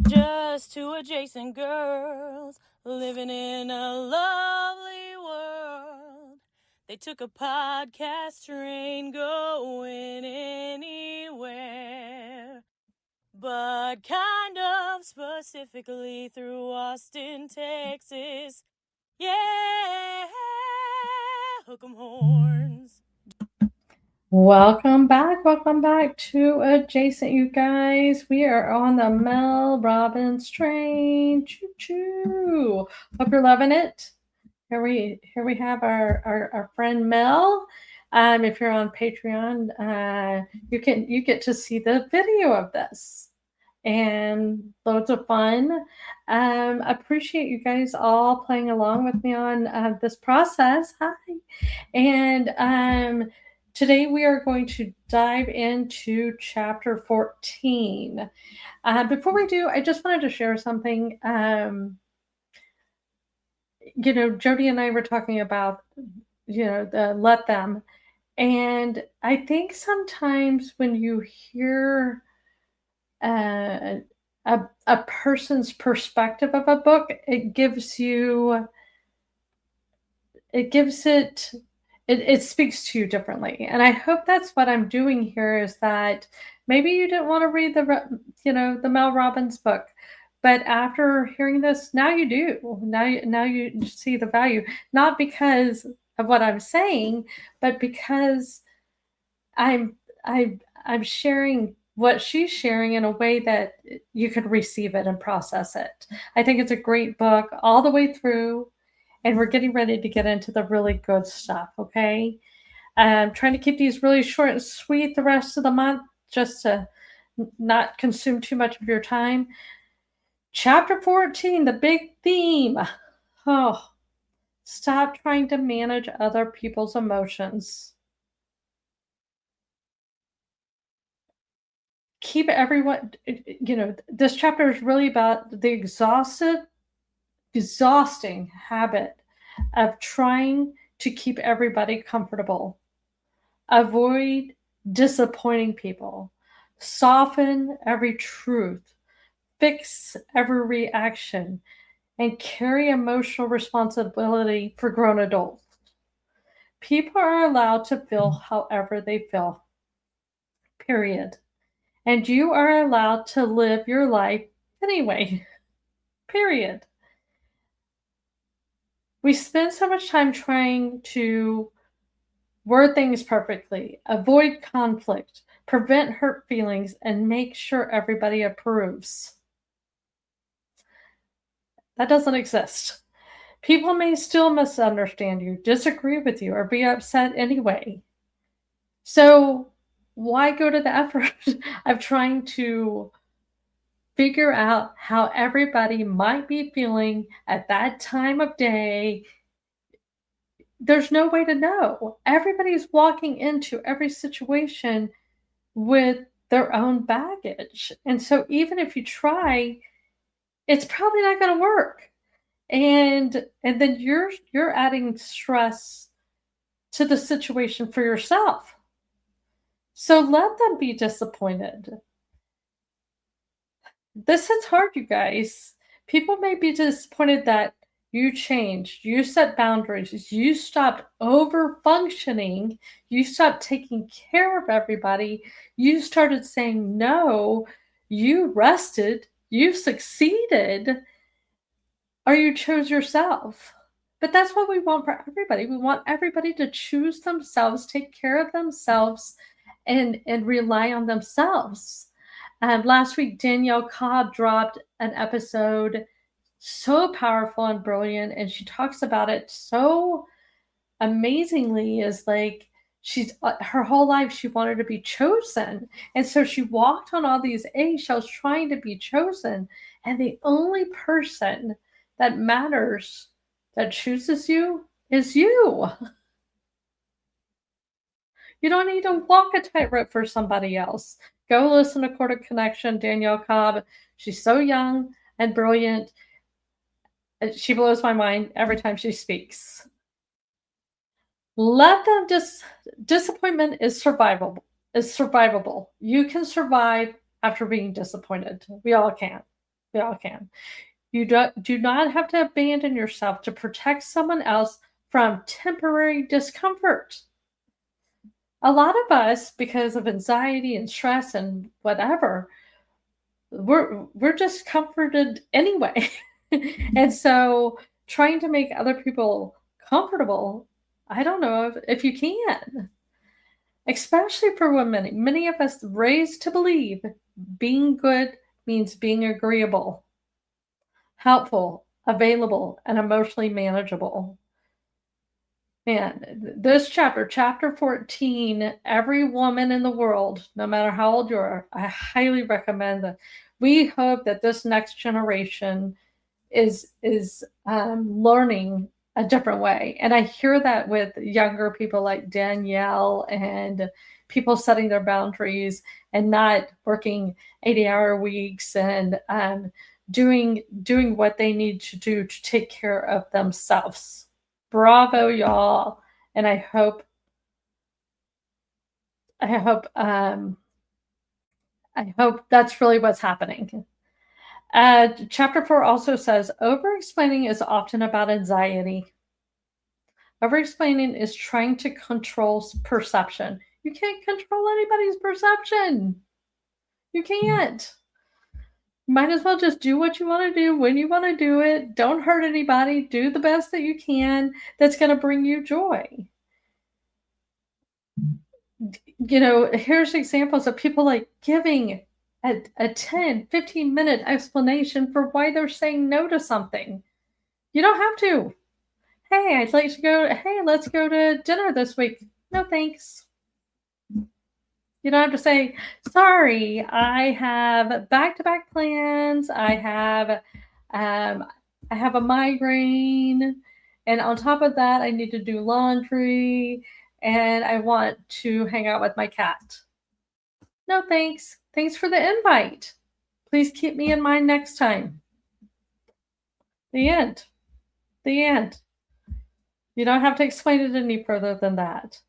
Just two adjacent girls living in a lovely world. They took a podcast train going anywhere, but kind of specifically through Austin, Texas. Yeah, hook 'em horns. Welcome back. Welcome back to Adjacent, you guys. We are on the Mel Robbins train. Choo choo. Hope you're loving it. Here we have our friend Mel. If you're on Patreon, you get to see the video of this and loads of fun. Appreciate you guys all playing along with me on this process. Hi, and today we are going to dive into chapter 14. Before we do, I just wanted to share something. Jody and I were talking about, the let them. And I think sometimes when you hear uh, a person's perspective of a book, it speaks to you differently. And I hope that's what I'm doing here, is that maybe you didn't want to read the Mel Robbins book, but after hearing this, now you do. Now you see the value, not because of what I'm saying, but because I'm I'm sharing what she's sharing in a way that you can receive it and process it. I think it's a great book all the way through, and we're getting ready to get into the really good stuff, okay? I'm trying to keep these really short and sweet the rest of the month, just to not consume too much of your time. Chapter 14, the big theme. Oh, stop trying to manage other people's emotions. Keep everyone, this chapter is really about the exhausting habit of trying to keep everybody comfortable. Avoid disappointing people. Soften every truth. Fix every reaction. And carry emotional responsibility for grown adults. People are allowed to feel however they feel, period. And you are allowed to live your life anyway, period. We spend so much time trying to word things perfectly, avoid conflict, prevent hurt feelings, and make sure everybody approves. That doesn't exist. People may still misunderstand you, disagree with you, or be upset anyway. So why go to the effort of trying to figure out how everybody might be feeling at that time of day? There's no way to know. Everybody's walking into every situation with their own baggage. And so even if you try, it's probably not going to work. And then you're adding stress to the situation for yourself. So let them be disappointed. This is hard, you guys. People may be disappointed that you changed, you set boundaries, you stopped over functioning, you stopped taking care of everybody, you started saying no, you rested, you succeeded, or you chose yourself. But that's what we want for everybody. We want everybody to choose themselves, take care of themselves, and rely on themselves. Last week, Danielle Cobb dropped an episode so powerful and brilliant, and she talks about it so amazingly. Is like, she's her whole life she wanted to be chosen, and so she walked on all these eggshells trying to be chosen, and the only person that matters, that chooses you, is you. You don't need to walk a tightrope for somebody else. Go listen to Quarter Connection, Danielle Cobb. She's so young and brilliant. She blows my mind every time she speaks. Let them disappointment is survivable. You can survive after being disappointed. We all can. We all can. You do not have to abandon yourself to protect someone else from temporary discomfort. A lot of us, because of anxiety and stress and whatever, we're discomforted anyway. And so trying to make other people comfortable, I don't know if you can. Especially for women. Many of us raised to believe being good means being agreeable, helpful, available, and emotionally manageable. Man, this chapter 14, every woman in the world, no matter how old you are, I highly recommend that. We hope that this next generation is learning a different way. And I hear that with younger people like Danielle and people setting their boundaries and not working 80-hour weeks and doing what they need to do to take care of themselves. Bravo, y'all. And I hope that's really what's happening. Chapter 4 also says over-explaining is often about anxiety. Over-explaining is trying to control perception. You can't control anybody's perception. You can't. Might as well just do what you want to do when you want to do it. Don't hurt anybody. Do the best that you can that's going to bring you joy. You know, here's examples of people like giving a 10, 15-minute explanation for why they're saying no to something. You don't have to. Hey, I'd like to go, hey, let's go to dinner this week. No, thanks. You don't have to say, sorry, I have back-to-back plans. I have a migraine. And on top of that, I need to do laundry and I want to hang out with my cat. No, thanks. Thanks for the invite. Please keep me in mind next time. The end. The end. You don't have to explain it any further than that.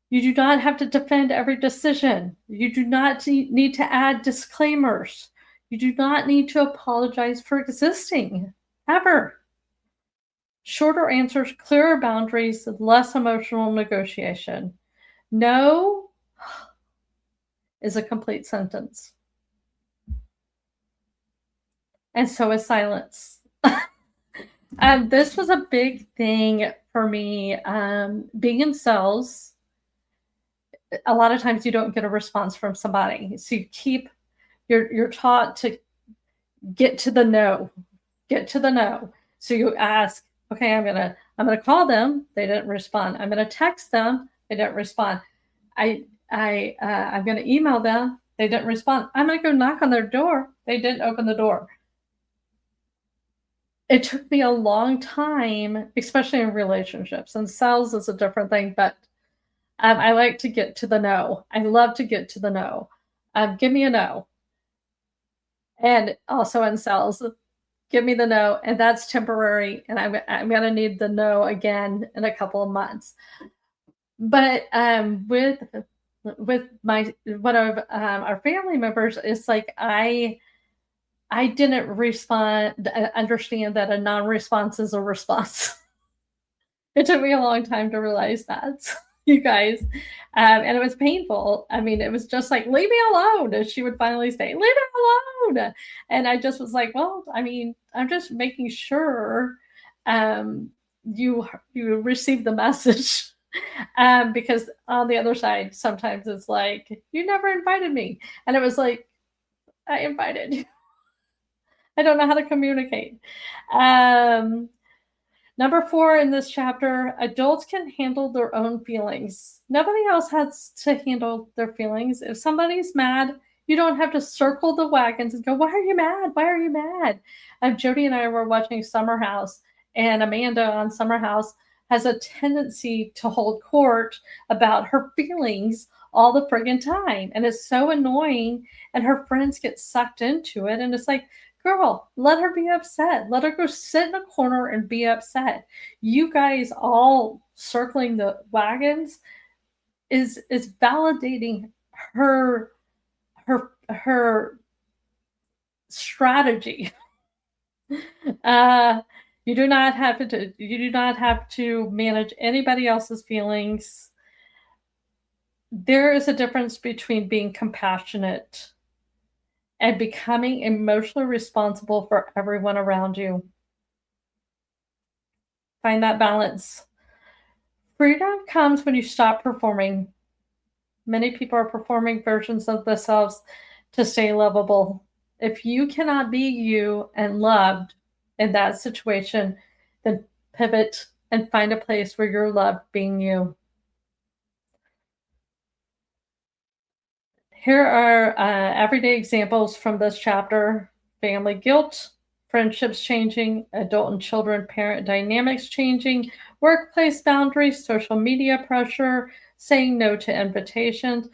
You do not have to defend every decision. You do not need to add disclaimers. You do not need to apologize for existing, ever. Shorter answers, clearer boundaries, less emotional negotiation. No is a complete sentence. And so is silence. This was a big thing for me. Being in sales, a lot of times you don't get a response from somebody. So you're taught to get to the no. Get to the no. So you ask, okay, I'm gonna call them. They didn't respond. I'm gonna text them. They didn't respond. I'm gonna email them. They didn't respond. I'm gonna go knock on their door. They didn't open the door. It took me a long time, especially in relationships, and sales is a different thing, but I like to get to the no. I love to get to the no. Give me a no. And also in sales, give me the no, and that's temporary, and I'm going to need the no again in a couple of months. But with my one of our family members, it's like I didn't understand that a non-response is a response. It took me a long time to realize that, you guys. And it was painful. I mean, it was just like, leave me alone. And she would finally say, leave me alone. And I just was like, well, I mean, I'm just making sure you receive the message. Because on the other side, sometimes it's like, you never invited me. And it was like, I invited you. I don't know how to communicate. Number 4 in this chapter, adults can handle their own feelings. Nobody else has to handle their feelings. If somebody's mad, you don't have to circle the wagons and go, why are you mad? Why are you mad? Jody and I were watching Summer House, and Amanda on Summer House has a tendency to hold court about her feelings all the friggin' time. And it's so annoying, and her friends get sucked into it. And it's like, girl, let her be upset. Let her go sit in a corner and be upset. You guys all circling the wagons is validating her her strategy. You do not have to manage anybody else's feelings. There is a difference between being compassionate and becoming emotionally responsible for everyone around you. Find that balance. Freedom comes when you stop performing. Many people are performing versions of themselves to stay lovable. If you cannot be you and loved in that situation, then pivot and find a place where you're loved being you. Here are everyday examples from this chapter: family guilt, friendships changing, adult and children parent dynamics changing, workplace boundaries, social media pressure, saying no to invitations,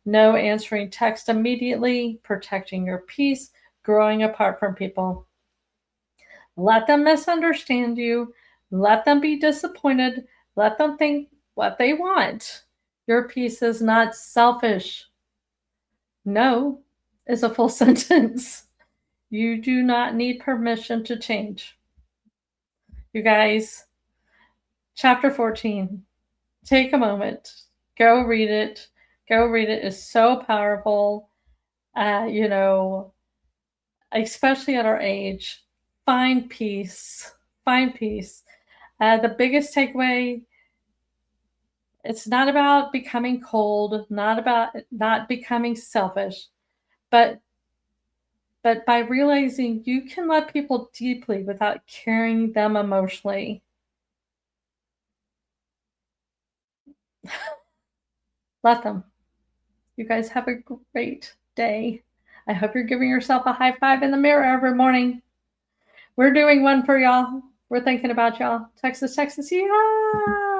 no answering text immediately, protecting your peace, growing apart from people. Let them misunderstand you. Let them be disappointed. Let them think what they want. Your peace is not selfish. No is a full sentence. You do not need permission to change. You guys, chapter 14. Take a moment. Go read it. Go read it. It's so powerful. Especially at our age. Find peace. Find peace. The biggest takeaway, it's not about becoming cold, not about not becoming selfish, but by realizing you can love people deeply without carrying them emotionally. Let them. You guys have a great day. I hope you're giving yourself a high five in the mirror every morning. We're doing one for y'all. We're thinking about y'all. Texas, Texas, yeah!